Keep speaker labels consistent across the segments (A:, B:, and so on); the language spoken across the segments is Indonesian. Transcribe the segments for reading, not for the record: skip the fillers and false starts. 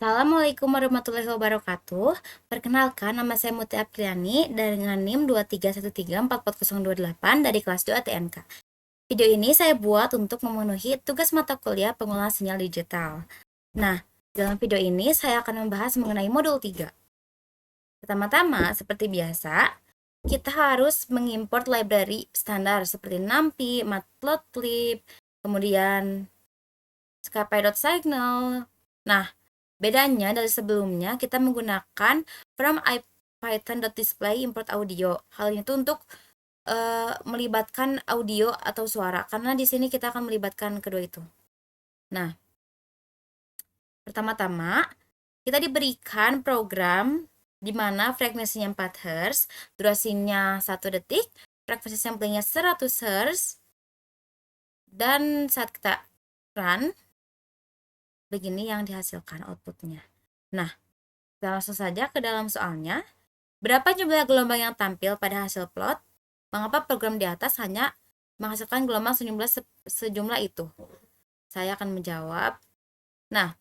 A: Assalamualaikum warahmatullahi wabarakatuh. Perkenalkan, nama saya Muti Apriliani dengan NIM 231344028 dari kelas 2 TNK. Video ini saya buat untuk memenuhi tugas mata kuliah pengolahan sinyal digital. Nah, dalam video ini saya akan membahas mengenai modul 3. Pertama-tama, seperti biasa, kita harus mengimport library standar seperti NumPy, Matplotlib, kemudian scapy.signal. Nah, bedanya dari sebelumnya, kita menggunakan from ipython.display import audio. Hal ini tuh untuk melibatkan audio atau suara, karena di sini kita akan melibatkan kedua itu. Nah, pertama-tama kita diberikan program di mana frekuensinya 4 Hz, durasinya 1 detik, frekuensi samplingnya 100 Hz, dan saat kita run, begini yang dihasilkan outputnya. Nah, kita langsung saja ke dalam soalnya. Berapa jumlah gelombang yang tampil pada hasil plot? Mengapa program di atas hanya menghasilkan gelombang sejumlah itu? Saya akan menjawab. Nah,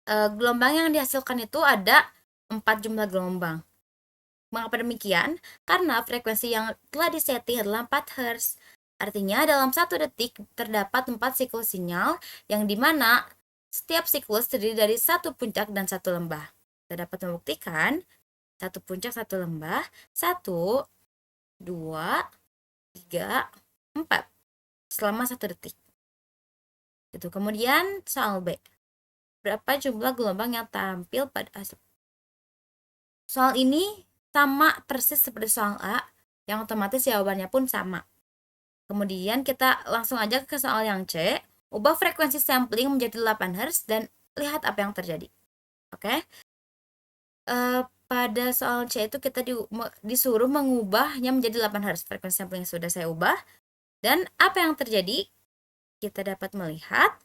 A: gelombang yang dihasilkan itu ada 4 jumlah gelombang. Mengapa demikian? Karena frekuensi yang telah disetting adalah 4 Hz. Artinya dalam 1 detik terdapat 4 siklus sinyal yang dimana setiap siklus terdiri dari 1 puncak dan 1 lembah. Kita dapat membuktikan 1 puncak, 1 lembah, 1, 2, 3, 4 selama 1 detik. Itu. Kemudian soal B. Berapa jumlah gelombang yang tampil pada hasil? Soal ini sama persis seperti soal A, yang otomatis jawabannya pun sama. Kemudian kita langsung aja ke soal yang C. Ubah frekuensi sampling menjadi 8 Hz dan lihat apa yang terjadi. Oke. Pada soal C itu kita disuruh mengubahnya menjadi 8 Hz. Frekuensi sampling yang sudah saya ubah. Dan apa yang terjadi? Kita dapat melihat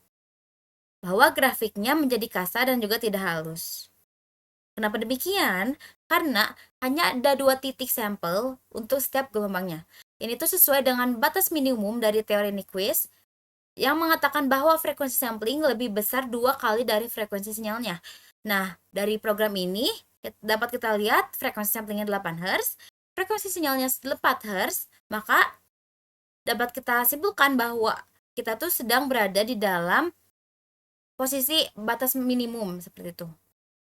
A: bahwa grafiknya menjadi kasar dan juga tidak halus. Kenapa demikian? Karena hanya ada 2 titik sampel untuk setiap gelombangnya. Ini tuh sesuai dengan batas minimum dari teori Nyquist yang mengatakan bahwa frekuensi sampling lebih besar 2 kali dari frekuensi sinyalnya. Nah, dari program ini dapat kita lihat frekuensi samplingnya 8 Hz, frekuensi sinyalnya 4 Hz, maka dapat kita simpulkan bahwa kita tuh sedang berada di dalam posisi batas minimum seperti itu.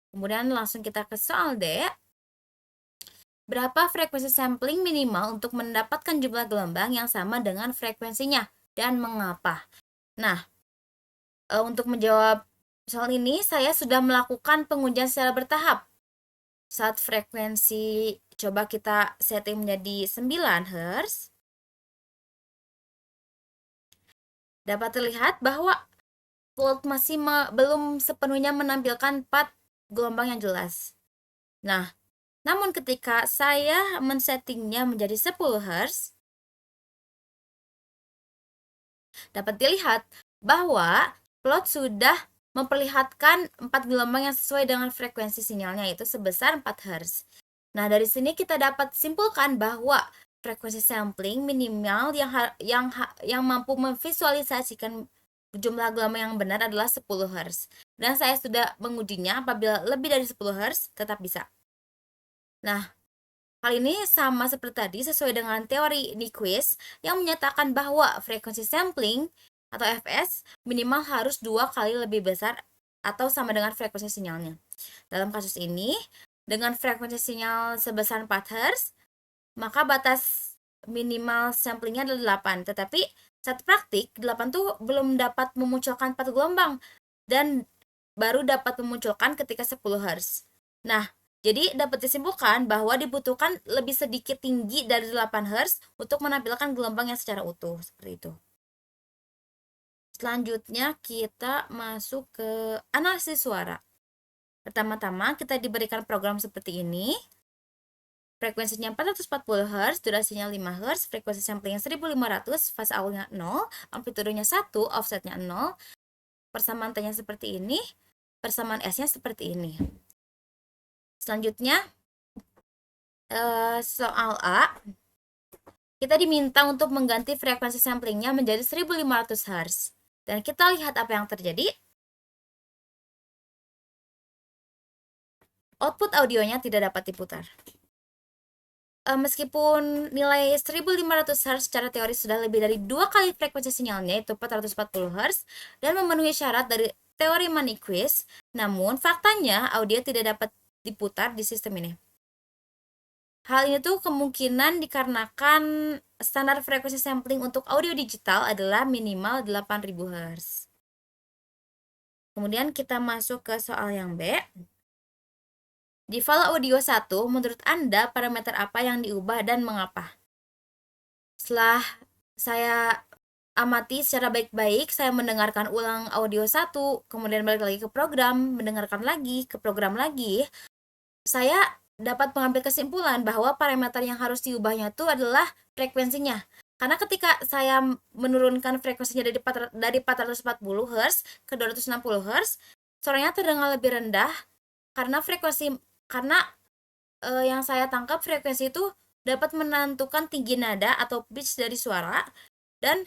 A: Kemudian langsung kita ke soal D. Berapa frekuensi sampling minimal untuk mendapatkan jumlah gelombang yang sama dengan frekuensinya dan mengapa? Nah, untuk menjawab soal ini saya sudah melakukan pengujian secara bertahap. Saat frekuensi coba kita setting menjadi 9 Hz, dapat terlihat bahwa plot masih belum sepenuhnya menampilkan 4 gelombang yang jelas. Nah, namun ketika saya men-settingnya menjadi 10 Hz, dapat dilihat bahwa plot sudah memperlihatkan 4 gelombang yang sesuai dengan frekuensi sinyalnya, yaitu sebesar 4 Hz. Nah, dari sini kita dapat simpulkan bahwa frekuensi sampling minimal yang mampu memvisualisasikan jumlah gelombang yang benar adalah 10 Hz. Dan saya sudah mengujinya, apabila lebih dari 10 Hz tetap bisa. Nah, hal ini sama seperti tadi sesuai dengan teori Nyquist yang menyatakan bahwa frekuensi sampling atau fs minimal harus 2 kali lebih besar atau sama dengan frekuensi sinyalnya. Dalam kasus ini, dengan frekuensi sinyal sebesar 4 Hz, maka batas minimal samplingnya adalah 8. Tetapi saat praktik, 8 tuh belum dapat memunculkan 4 gelombang dan baru dapat memunculkan ketika 10 Hz. Nah, jadi dapat disimpulkan bahwa dibutuhkan lebih sedikit tinggi dari 8 Hz untuk menampilkan gelombang yang secara utuh, seperti itu. Selanjutnya kita masuk ke analisis suara. Pertama-tama kita diberikan program seperti ini. Frekuensinya 440 Hz, durasinya 5 Hz, frekuensi samplingnya 1500, fase awalnya 0, amplitudenya 1, offsetnya 0, persamaan T-nya seperti ini, persamaan S-nya seperti ini. Selanjutnya, soal A, kita diminta untuk mengganti frekuensi samplingnya menjadi 1500 Hz. Dan kita lihat apa yang terjadi. output audionya tidak dapat diputar. Meskipun nilai 1500 Hz secara teori sudah lebih dari 2 kali frekuensi sinyalnya, yaitu 440 Hz, dan memenuhi syarat dari teori Nyquist, namun faktanya audio tidak dapat diputar di sistem ini. Hal ini tuh kemungkinan dikarenakan standar frekuensi sampling untuk audio digital adalah minimal 8000 Hz. Kemudian kita masuk ke soal yang B. Di file audio 1, menurut Anda parameter apa yang diubah dan mengapa? Setelah saya amati secara baik-baik, saya mendengarkan ulang audio 1, kemudian balik lagi ke program, mendengarkan lagi, ke program lagi. Saya dapat mengambil kesimpulan bahwa parameter yang harus diubahnya itu adalah frekuensinya. Karena ketika saya menurunkan frekuensinya dari 440 Hz ke 260 Hz, suaranya terdengar lebih rendah karena yang saya tangkap frekuensi itu dapat menentukan tinggi nada atau pitch dari suara, dan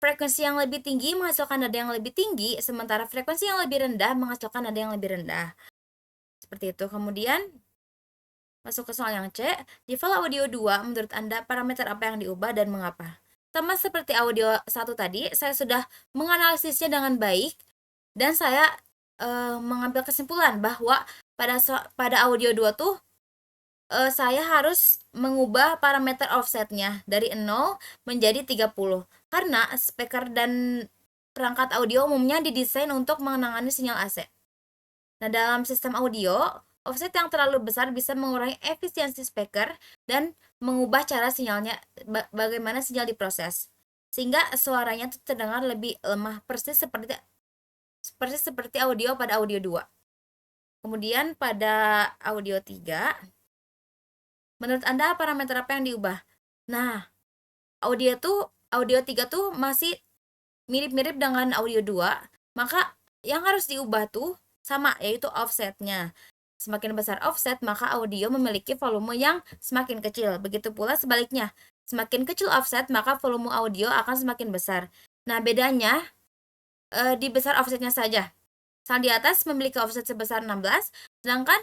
A: frekuensi yang lebih tinggi menghasilkan nada yang lebih tinggi, sementara frekuensi yang lebih rendah menghasilkan nada yang lebih rendah. Seperti itu. Kemudian masuk ke soal yang C. Di file audio 2, menurut Anda parameter apa yang diubah dan mengapa? Sama seperti audio 1 tadi, saya sudah menganalisisnya dengan baik dan saya mengambil kesimpulan bahwa pada audio 2 tuh saya harus mengubah parameter offsetnya dari 0 menjadi 30 karena speaker dan perangkat audio umumnya didesain untuk menangani sinyal AC. Nah, dalam sistem audio, offset yang terlalu besar bisa mengurangi efisiensi speaker dan mengubah cara sinyalnya, bagaimana sinyal diproses, sehingga suaranya terdengar lebih lemah, persis seperti audio pada audio 2. Kemudian pada audio 3, menurut Anda parameter apa yang diubah? Nah, audio 3 tuh masih mirip-mirip dengan audio 2, maka yang harus diubah tuh sama, yaitu offsetnya. Semakin besar offset, maka audio memiliki volume yang semakin kecil. Begitu pula sebaliknya, semakin kecil offset, maka volume audio akan semakin besar. Nah, bedanya di besar offsetnya saja. Sang di atas memiliki offset sebesar 16, sedangkan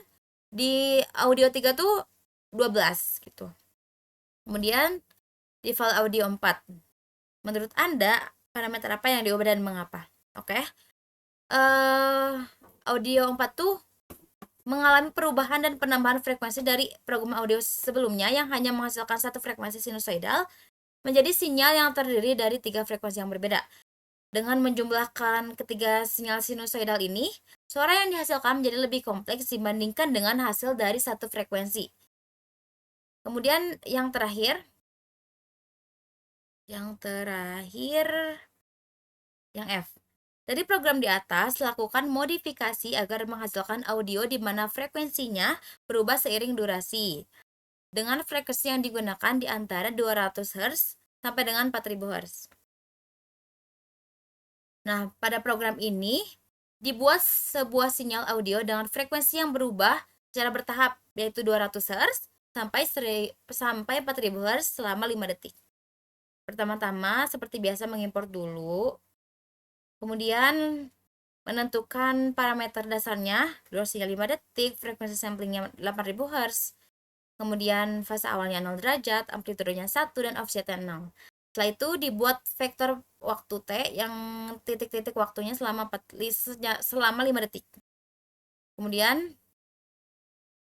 A: di audio 3 tuh 12 gitu. Kemudian di file audio 4, menurut Anda parameter apa yang diubah dan mengapa? Oke. Audio 4 tuh mengalami perubahan dan penambahan frekuensi dari program audio sebelumnya yang hanya menghasilkan satu frekuensi sinusoidal menjadi sinyal yang terdiri dari 3 frekuensi yang berbeda. Dengan menjumlahkan ketiga sinyal sinusoidal ini, suara yang dihasilkan menjadi lebih kompleks dibandingkan dengan hasil dari satu frekuensi. Kemudian yang terakhir, yang F. Dari program di atas, lakukan modifikasi agar menghasilkan audio di mana frekuensinya berubah seiring durasi. Dengan frekuensi yang digunakan di antara 200 Hz sampai dengan 4000 Hz. Nah, pada program ini dibuat sebuah sinyal audio dengan frekuensi yang berubah secara bertahap, yaitu 200 Hz sampai 4000 Hz selama 5 detik. Pertama-tama, seperti biasa mengimport dulu. Kemudian menentukan parameter dasarnya, durasinya 5 detik, frekuensi samplingnya 8000 Hz. Kemudian fase awalnya 0 derajat, amplitudenya 1 dan offsetnya 0. Setelah itu dibuat vektor waktu T yang titik-titik waktunya selama 5 detik. Kemudian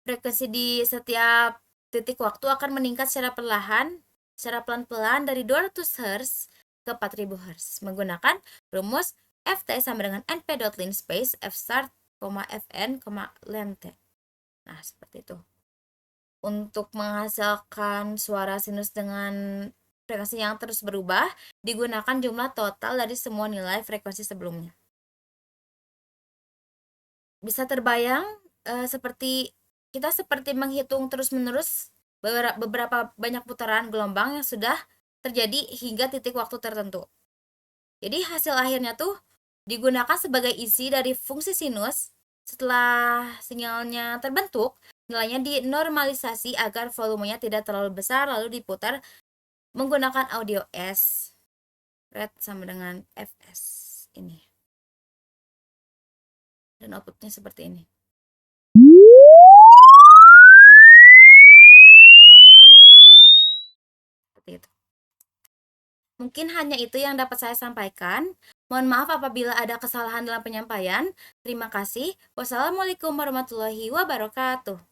A: frekuensi di setiap titik waktu akan meningkat secara pelan-pelan dari 200 Hz ke 4000 Hz menggunakan rumus Ft sama dengan np.lin space fstart, fn, length. Nah, seperti itu. Untuk menghasilkan suara sinus dengan frekuensi yang terus berubah, digunakan jumlah total dari semua nilai frekuensi sebelumnya. Bisa terbayang seperti menghitung terus-menerus beberapa banyak putaran gelombang yang sudah terjadi hingga titik waktu tertentu. Jadi hasil akhirnya tuh digunakan sebagai isi dari fungsi sinus. Setelah sinyalnya terbentuk, nilainya dinormalisasi agar volumenya tidak terlalu besar, lalu diputar menggunakan audio S. Red sama dengan Fs ini. Dan outputnya seperti ini. Mungkin hanya itu yang dapat saya sampaikan. Mohon maaf apabila ada kesalahan dalam penyampaian. Terima kasih. Wassalamualaikum warahmatullahi wabarakatuh.